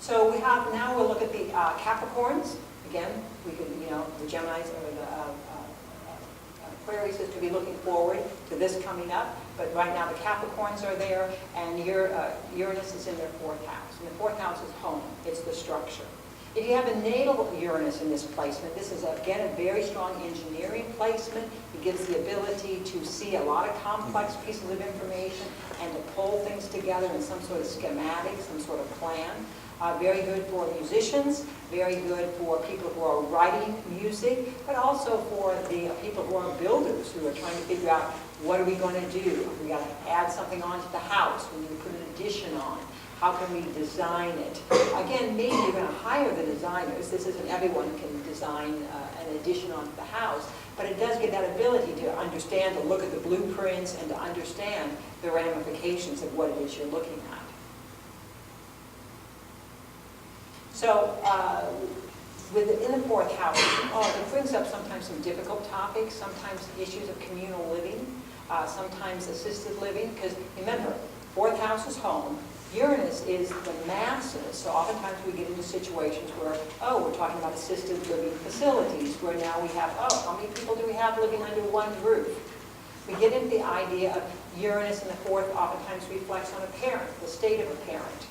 So we have, now we'll look at the Capricorns. Again, we could, the Geminis or the Aquarius is to be looking forward to this coming up. But right now the Capricorns are there, and Uranus is in their 4th house. And the 4th house is home. It's the structure. If you have a natal Uranus in this placement, this is, again, a very strong engineering placement. It gives the ability to see a lot of complex pieces of information and to pull things together in some sort of schematic, some sort of plan. Very good for musicians, very good for people who are writing music, but also for the people who are builders, who are trying to figure out, what are we going to do? We got to add something onto the house. We need to put an addition on. How can we design it? Again, maybe you're going to hire the designers. This isn't everyone can design an addition onto the house, but it does give that ability to understand, to look at the blueprints, and to understand the ramifications of what it is you're looking at. So, in the 4th house, it brings up sometimes some difficult topics, sometimes issues of communal living, sometimes assisted living, because remember, 4th house is home, Uranus is the masses, so oftentimes we get into situations where, we're talking about assisted living facilities, where now we have, how many people do we have living under one roof? We get into the idea of Uranus in the 4th oftentimes reflects on a parent, the state of a parent.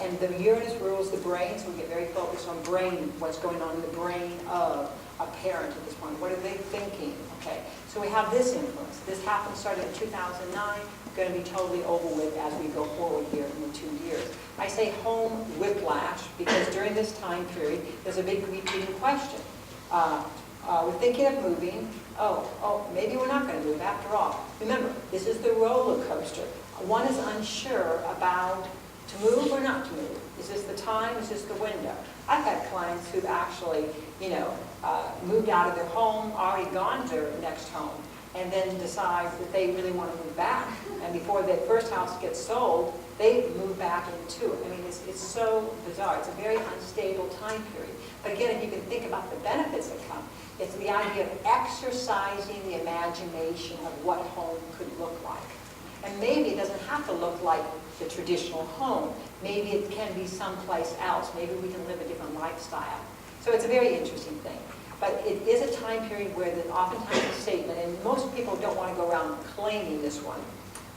And the Uranus rules the brain, so we get very focused on brain, what's going on in the brain of a parent at this point. What are they thinking? Okay, so we have this influence. This happened, started in 2009, going to be totally over with as we go forward here in the 2 years. I say home whiplash because during this time period, there's a big repeating question. We're thinking of moving. Maybe we're not going to move after all. Remember, this is the roller coaster. One is unsure about to move or not to move. Is this the time? Is this the window? I've had clients who've actually, moved out of their home, already gone to their next home, and then decide that they really want to move back. And before their first house gets sold, they move back into it. I mean, it's so bizarre. It's a very unstable time period. But again, if you can think about the benefits that come, it's the idea of exercising the imagination of what home could look like. And maybe it doesn't have to look like the traditional home. Maybe it can be someplace else. Maybe we can live a different lifestyle. So it's a very interesting thing. But it is a time period where there's oftentimes a statement, and most people don't want to go around claiming this one,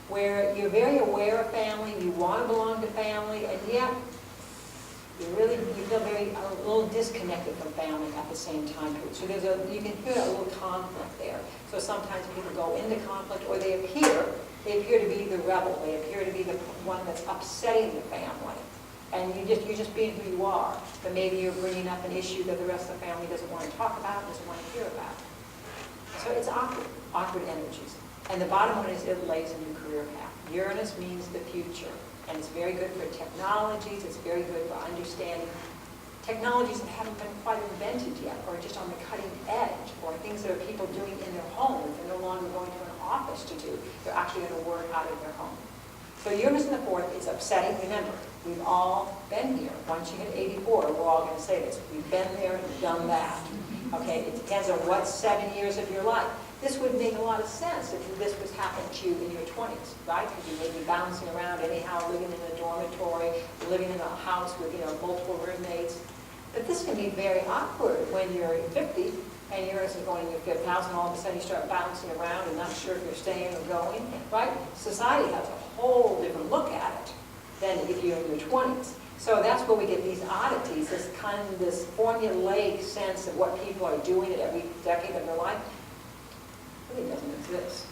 where you're very aware of family, you want to belong to family, and yet you feel a little disconnected from family at the same time period. So you can hear a little conflict there. So sometimes people go into conflict, or they appear to be the rebel. They appear to be the one that's upsetting the family. And you're just being who you are. But maybe you're bringing up an issue that the rest of the family doesn't want to talk about, doesn't want to hear about. So it's awkward energies. And the bottom one is it lays a new career path. Uranus means the future. And it's very good for technologies. It's very good for understanding technologies that haven't been quite invented yet, or just on the cutting edge, or things that are people doing in their home that they're no longer going to an office to do. They're actually going to work out of their home. So Uranus in the 4th is upsetting. Remember, we've all been here. Once you hit 84, we're all going to say this. We've been there and done that. Okay, it depends on what 7 years of your life. This would make a lot of sense if this was happening to you in your 20s, right? Because you may be bouncing around anyhow, living in a dormitory, living in a house with multiple roommates. But this can be very awkward when you're 50 and Uranus is going in your 5th house, and all of a sudden you start bouncing around and not sure if you're staying or going, right? Society has a whole different look at it than if you're in your 20s. So that's where we get these oddities, this formulaic sense of what people are doing at every decade of their life. Really doesn't exist.